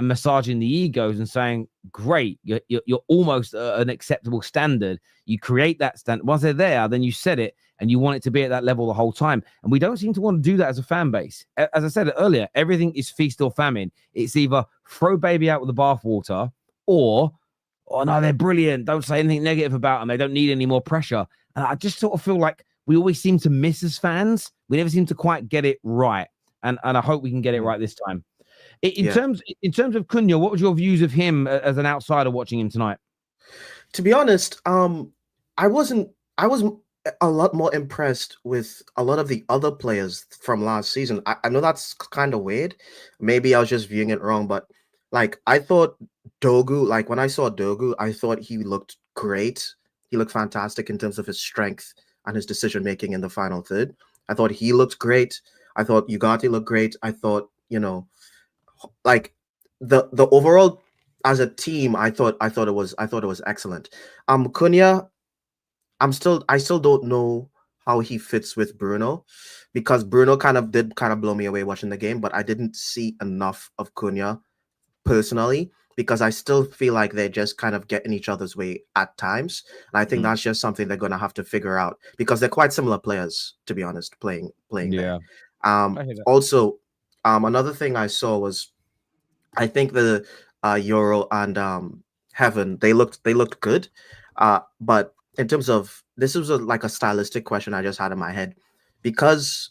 massaging the egos and saying, great, you're almost an acceptable standard. You create that standard. Once they're there, then you set it and you want it to be at that level the whole time. And we don't seem to want to do that as a fan base. As I said earlier, everything is feast or famine. It's either throw baby out with the bathwater, or, oh no, they're brilliant, don't say anything negative about them, they don't need any more pressure. And I just sort of feel like we always seem to miss as fans. We never seem to quite get it right. And I hope we can get it right this time. In terms of Cunha, what was your views of him as an outsider watching him tonight? To be honest, I was a lot more impressed with a lot of the other players from last season. I know that's kind of weird. Maybe I was just viewing it wrong, but like I thought Dogu, like when I saw Dogu, I thought he looked great. He looked fantastic in terms of his strength and his decision making in the final third. I thought he looked great. I thought Ugarte looked great. I thought, like the overall as a team, I thought it was excellent. Cunha, I still don't know how he fits with Bruno, because Bruno did blow me away watching the game, but I didn't see enough of Cunha personally, because I still feel like they're just kind of getting each other's way at times. And I think that's just something they're going to have to figure out, because they're quite similar players, to be honest, playing there. Also, another thing I saw was, I think the Euro and Heaven, they looked good. But in terms of, this was like a stylistic question I just had in my head, because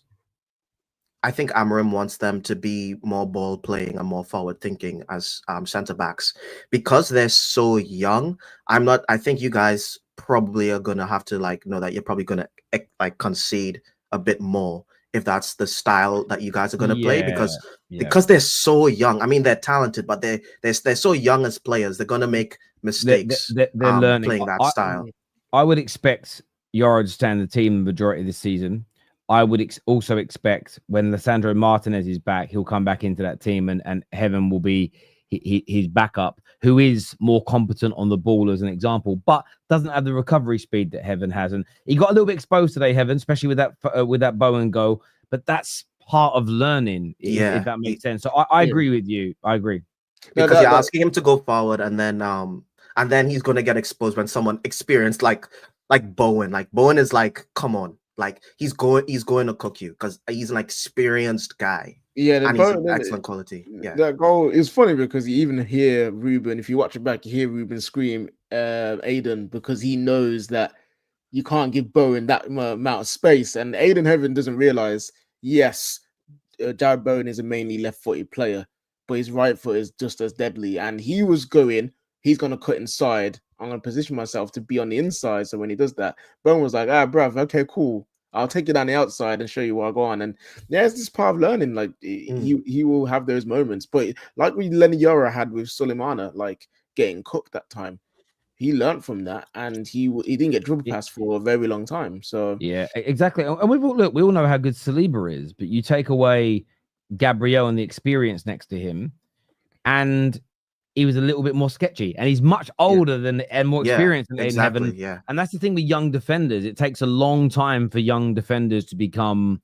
I think Amorim wants them to be more ball playing and more forward thinking as center backs, because they're so young. I think you guys probably are gonna have to know that you're probably gonna concede a bit more if that's the style that you guys are gonna play, because they're so young. I mean, they're talented, but they're so young as players. They're gonna make mistakes. They're learning playing that style. I would expect Yoro to stay in the team the majority of this season. I would also expect when Lissandro Martinez is back, he'll come back into that team, and Heaven will be his backup, who is more competent on the ball as an example, but doesn't have the recovery speed that Heaven has. And he got a little bit exposed today, Heaven, especially with that Bowen goal. But that's part of learning, if that makes sense. So I agree with you. I agree. Because you're asking him to go forward, and then he's gonna get exposed when someone experienced like Bowen. Like Bowen is like, come on. Like he's going to cook you, because he's an experienced guy. Yeah, and he's an excellent quality. Yeah, that goal is funny because you even hear Ruben. If you watch it back, you hear Ruben scream Aiden, because he knows that you can't give Bowen that amount of space. And Aiden Heaven doesn't realize, yes, Jared Bowen is a mainly left-footed player, but his right foot is just as deadly. And he was going, he's going to cut inside. I'm going to position myself to be on the inside. So when he does that, Bowen was like, bruv, okay, cool. I'll take you down the outside and show you where I go on. And yeah, it's this part of learning. Like he will have those moments. But like Lenny Yora had with Suleimana, like getting cooked that time, he learned from that, and he didn't get dribble pass for a very long time. So yeah, exactly. And we all know how good Saliba is, but you take away Gabriel and the experience next to him, and he was a little bit more sketchy, and he's much older and more experienced than Aiden Heaven. Yeah. And that's the thing with young defenders. It takes a long time for young defenders to become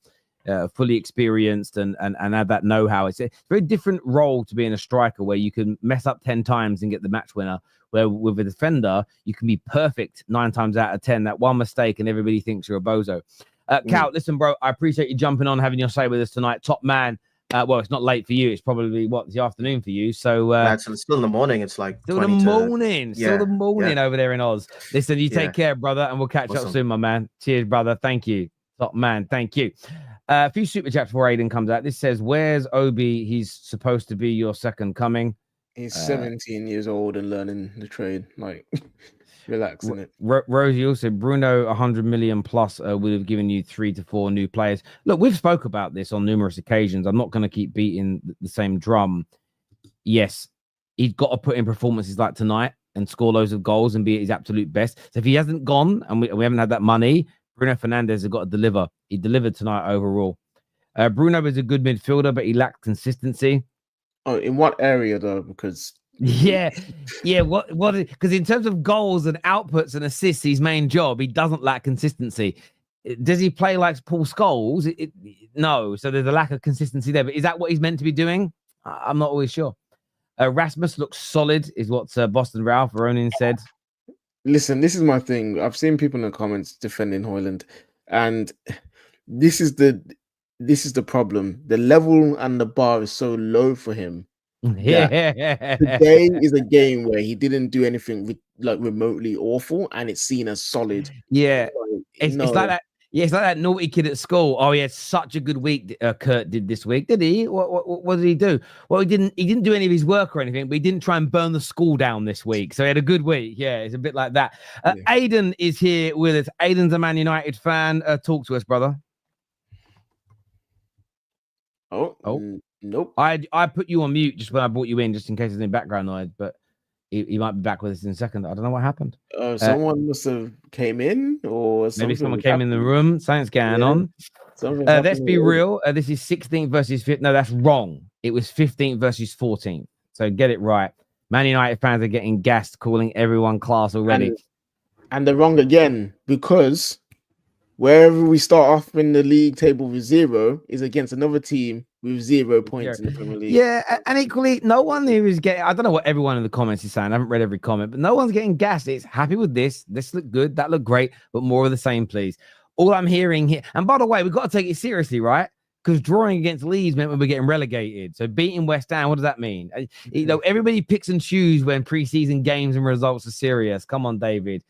fully experienced and have that know-how. It's a very different role to being a striker, where you can mess up 10 times and get the match winner, where with a defender, you can be perfect 9 times out of 10. That one mistake and everybody thinks you're a bozo. Cal, listen, bro, I appreciate you jumping on, having your say with us tonight. Top man. Well, it's not late for you. It's probably the afternoon for you. So it's still in the morning. It's like still the morning. Still the morning over there in Oz. Listen, you take care, brother, and we'll catch up soon, my man. Cheers, brother. Thank you. Top man, thank you. A few super chats before Aiden comes out. This says, "Where's Obi? He's supposed to be your second coming." He's 17 years old and learning the trade. Like, relax, innit? Rosie also, Bruno 100 million plus would have given you 3 to 4 new players. Look, we've spoke about this on numerous occasions. I'm not going to keep beating the same drum. Yes, he's got to put in performances like tonight and score loads of goals and be at his absolute best. So if he hasn't gone and we haven't had that money, Bruno Fernandes has got to deliver. He delivered tonight overall. Bruno is a good midfielder, but he lacked consistency. Oh, in what area though? Because yeah. What? Because in terms of goals and outputs and assists, his main job, he doesn't lack consistency. Does he play like Paul Scholes? No. So there's a lack of consistency there. But is that what he's meant to be doing? I'm not always sure. Rasmus looks solid, is what Boston Ralph Ronin said. Listen, this is my thing. I've seen people in the comments defending Højlund, and this is the problem. The level and the bar is so low for him. Yeah. Today is a game where he didn't do anything like remotely awful, and it's seen as solid. Yeah, it's like that. Yeah, it's like that naughty kid at school. Oh, he had such a good week. Kurt did this week, did he? What did he do? Well, he didn't do any of his work or anything, but he didn't try and burn the school down this week. So he had a good week. Yeah, it's a bit like that. Aiden is here with us. Aiden's a Man United fan. Talk to us, brother. Oh, nope. I put you on mute just when I brought you in, just in case there's any background noise, but he might be back with us in a second. I don't know what happened. Someone must have came in, or maybe someone came in the room. Something's going on. Let's be real. This is 16th versus 5th. No, that's wrong. It was 15th versus 14th. So get it right. Man United fans are getting gassed, calling everyone class already. And they're wrong again, because wherever we start off in the league table with 0 is against another team with 0 points in the Premier League. Yeah, and equally, no one here is getting. I don't know what everyone in the comments is saying. I haven't read every comment, but no one's getting gassed. It's happy with this. This looked good. That looked great, but more of the same, please. All I'm hearing here, and by the way, we've got to take it seriously, right? Because drawing against Leeds meant we were getting relegated. So beating West Ham, what does that mean? You know, everybody picks and chooses when preseason games and results are serious. Come on, David,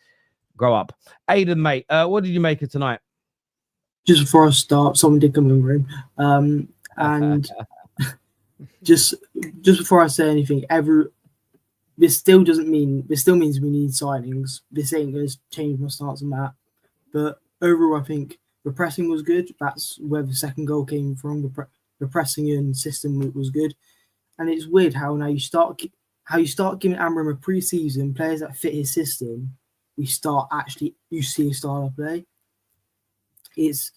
grow up. Aiden, mate, what did you make of tonight? Just before I start, someone did come in the room, and just before I say anything, this still means we need signings. This ain't going to change my stance on that. But overall, I think the pressing was good. That's where the second goal came from. The pressing and system was good. And it's weird how now you start giving Amram a pre-season, players that fit his system. You see a style of play. It's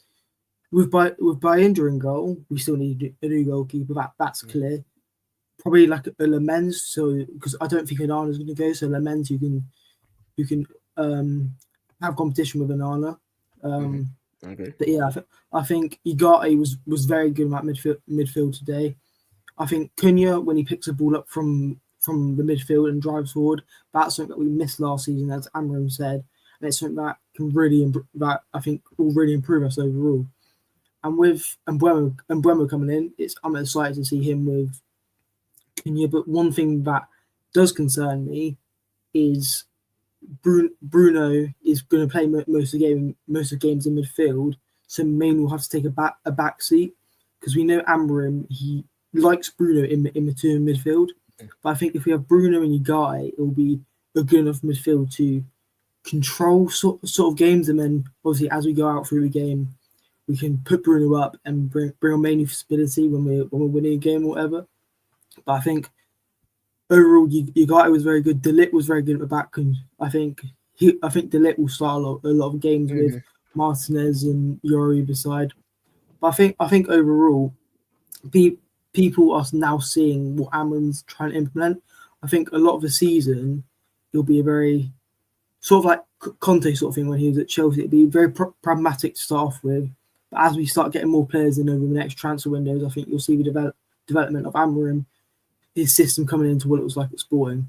with Bayindir in goal, we still need a new goalkeeper. That's clear. Probably like a Lamens, so because I don't think Onana's going to go. So Lamens, you can have competition with Onana. Okay. But yeah, I think Ugarte was very good in that midfield today. I think Cunha, when he picks a ball up from the midfield and drives forward, that's something that we missed last season, as Amram said, and it's something that can really I think will really improve us overall. And with Mbeumo coming in, I'm excited to see him with Cunha. But one thing that does concern me is Bruno is going to play most of the games in midfield, so Mainoo will have to take a back seat, because we know Amram, he likes Bruno in midfield. But I think if we have Bruno and Ugarte, it will be a good enough midfield to control sort of games, and then obviously as we go out through the game, we can put Bruno up and bring on Mainoo for stability when we're winning a game or whatever. But I think overall, Ugarte was very good. De Ligt was very good at the back, and I think De Ligt will start a lot of games with Martinez and Yori beside. But I think overall, people are now seeing what Amram's trying to implement. I think a lot of the season, it'll be a very sort of like Conte sort of thing when he was at Chelsea. It'd be very pragmatic to start off with. But as we start getting more players in over the next transfer windows, I think you'll see the development of Amram, his system coming into what it was like at Sporting.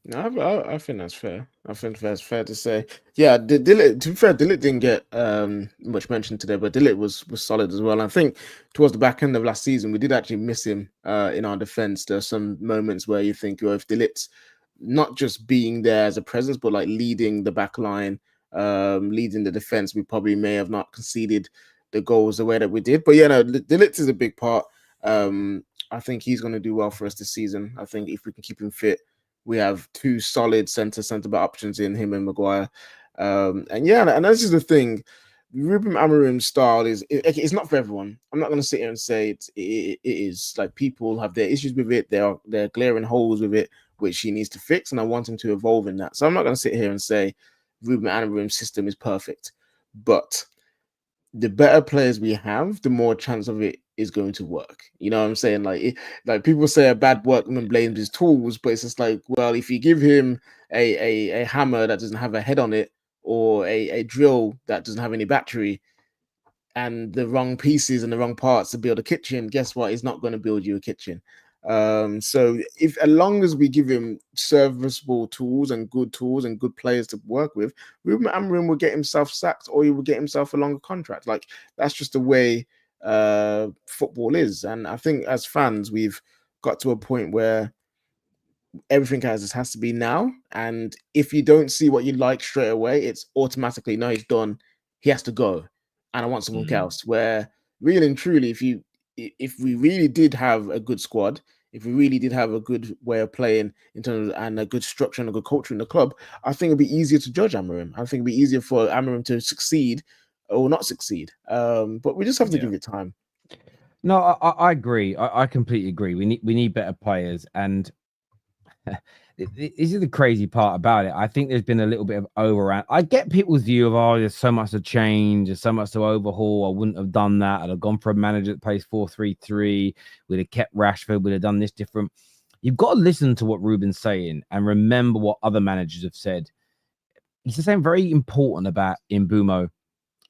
No, I think that's fair. I think that's fair to say. Yeah, to be fair, De Ligt didn't get much mention today, but De Ligt was solid as well. And I think towards the back end of last season, we did actually miss him in our defense. There's some moments where you think, if De Ligt's not just being there as a presence, but like leading the back line leading the defense, we probably may have not conceded the goals the way that we did. But yeah, no, De Ligt is a big part. I think he's going to do well for us this season. I think if we can keep him fit, we have two solid centre back options in him and Maguire. And yeah, and that's just the thing. Ruben Amorim's style it's not for everyone. I'm not going to sit here and say it is. Like, people have their issues with it. There are glaring holes with it, which he needs to fix, and I want him to evolve in that. So I'm not going to sit here and say Ruben Amorim's system is perfect, but the better players we have, the more chance of it is going to work. You know what I'm saying? Like people say a bad workman blames his tools, but it's just like, well, if you give him a hammer that doesn't have a head on it, or a drill that doesn't have any battery, and the wrong pieces and the wrong parts to build a kitchen, guess what? He's not going to build you a kitchen. So as long as we give him serviceable tools and good players to work with, Ruben Amorim will get himself sacked, or he will get himself a longer contract. Like, that's just the way football is. And I think as fans, we've got to a point where everything has to be now. And if you don't see what you like straight away, it's automatically, no, he's done, he has to go, and I want something else. Where really and truly, if we really did have a good squad, if we really did have a good way of playing in terms of, and a good structure and a good culture in the club, I think it'd be easier to judge Amorim. I think it'd be easier for Amorim to succeed or not succeed. But we just have to give it time. No, I agree. I completely agree. We need better players, and this is the crazy part about it. I think there's been a little bit of overrun. I get people's view of, oh, there's so much to change, there's so much to overhaul. I wouldn't have done that. I'd have gone for a manager that plays 4-3-3. We'd have kept Rashford. We'd have done this different. You've got to listen to what Ruben's saying and remember what other managers have said. He's saying very important about Mbeumo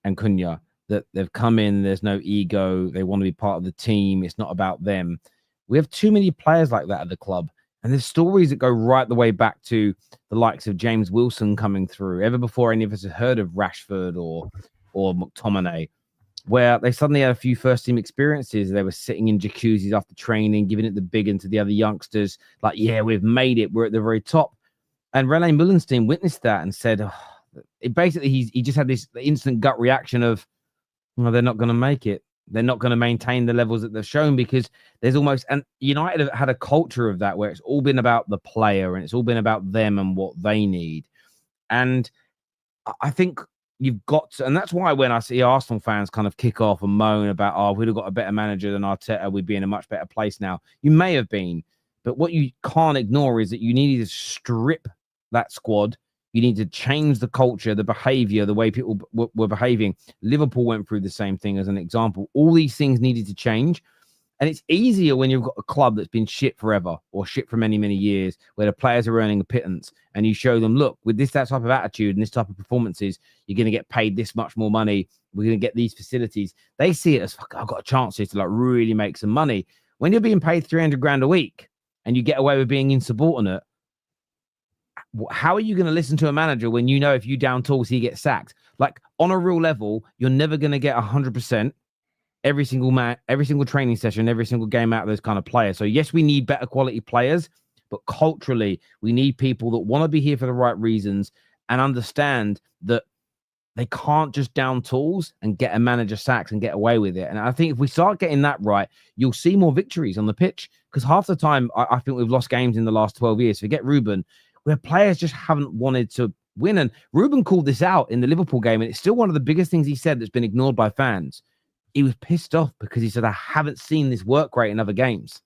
and Cunha, that they've come in, there's no ego, they want to be part of the team, it's not about them. We have too many players like that at the club. And there's stories that go right the way back to the likes of James Wilson coming through, ever before any of us had heard of Rashford or McTominay, where they suddenly had a few first-team experiences. They were sitting in jacuzzis after training, giving it the big one to the other youngsters, like, yeah, we've made it, we're at the very top. And René Mullenstein witnessed that and said, he just had this instant gut reaction of, well, they're not going to make it. They're not going to maintain the levels that they've shown, because there's almost, and United have had a culture of that where it's all been about the player and it's all been about them and what they need. And I think you've got to, and that's why when I see Arsenal fans kind of kick off and moan about, oh, we'd have got a better manager than Arteta, we'd be in a much better place now. You may have been, but what you can't ignore is that you needed to strip that squad. You need to change the culture, the behavior, the way people were behaving. Liverpool went through the same thing as an example. All these things needed to change. And it's easier when you've got a club that's been shit forever or shit for many, many years, where the players are earning a pittance, and you show them, look, with that type of attitude and this type of performances, you're going to get paid this much more money. We're going to get these facilities. They see it as, fuck, I've got a chance here to like really make some money. When you're being paid 300 grand a week and you get away with being insubordinate, how are you going to listen to a manager when you know if you down tools, he gets sacked? Like, on a real level, you're never going to get 100% every single training session, every single game out of those kind of players. So yes, we need better quality players, but culturally, we need people that want to be here for the right reasons and understand that they can't just down tools and get a manager sacked and get away with it. And I think if we start getting that right, you'll see more victories on the pitch, because half the time I think we've lost games in the last 12 years. Forget Ruben, where players just haven't wanted to win. And Ruben called this out in the Liverpool game, and it's still one of the biggest things he said that's been ignored by fans. He was pissed off because he said, I haven't seen this work rate in other games.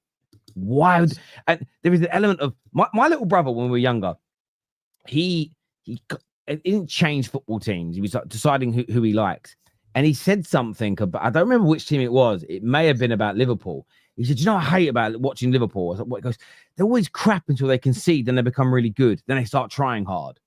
Why? And there is an element of my little brother when we were younger. He didn't change football teams. He was deciding who he likes. And he said something about, I don't remember which team it was. It may have been about Liverpool. He said, you know what I hate about watching Liverpool? I was like, he goes, they're always crap until they concede, then they become really good. Then they start trying hard.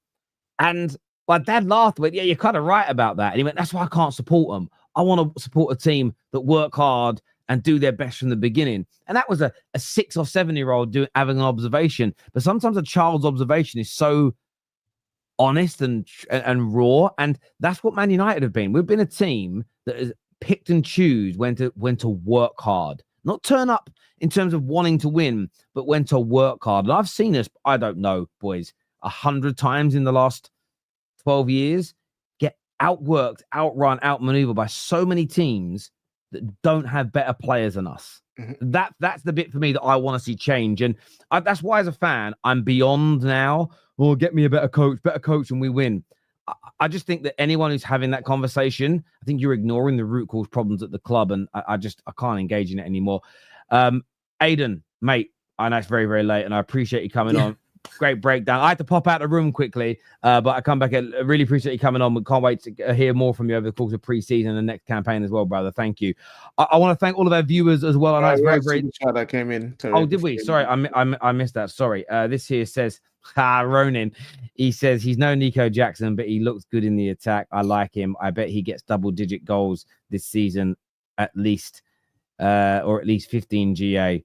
And my dad laughed, went, yeah, you're kind of right about that. And he went, that's why I can't support them. I want to support a team that work hard and do their best from the beginning. And that was a 6 or 7-year-old having an observation. But sometimes a child's observation is so honest and raw. And that's what Man United have been. We've been a team that has picked and choose when to work hard. Not turn up in terms of wanting to win, but when to work hard. And I've seen us, I don't know, boys, 100 times in the last 12 years outworked, outrun, outmaneuvered by so many teams that don't have better players than us. Mhm. That's the bit for me that I want to see change. And that's why, as a fan, I'm beyond now. Well, get me a better coach, and we win. I just think that anyone who's having that conversation, I think you're ignoring the root cause problems at the club, and I can't engage in it anymore. Aiden, mate, I know it's very, very late, and I appreciate you coming on. Great breakdown. I had to pop out the room quickly, but I come back. I really appreciate you coming on. We can't wait to hear more from you over the course of pre-season and the next campaign as well, brother. Thank you. I want to thank all of our viewers as well. I know it's very, very. That came in. Oh, did we? Sorry, I missed that. Sorry. This here says, Ronin. He says he's no Nico Jackson, but he looks good in the attack. I like him. I bet he gets double-digit goals this season, at least, or at least 15 GA.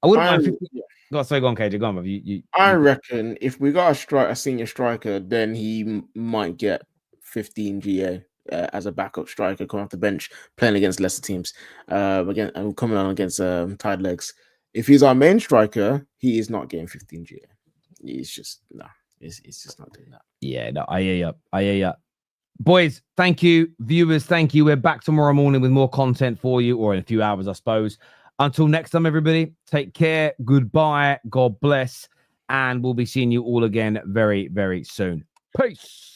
I wouldn't mind 15. Go on, KJ. Go on, I reckon if we got a senior striker, then he might get 15 GA as a backup striker coming off the bench, playing against lesser teams. Again, and coming on against tired legs. If he's our main striker, he is not getting 15 GA. He's just he's just not doing that. Yeah, no, I hear you. Boys, thank you. Viewers, thank you. We're back tomorrow morning with more content for you, or in a few hours, I suppose. Until next time, everybody, take care. Goodbye. God bless. And we'll be seeing you all again very, very soon. Peace.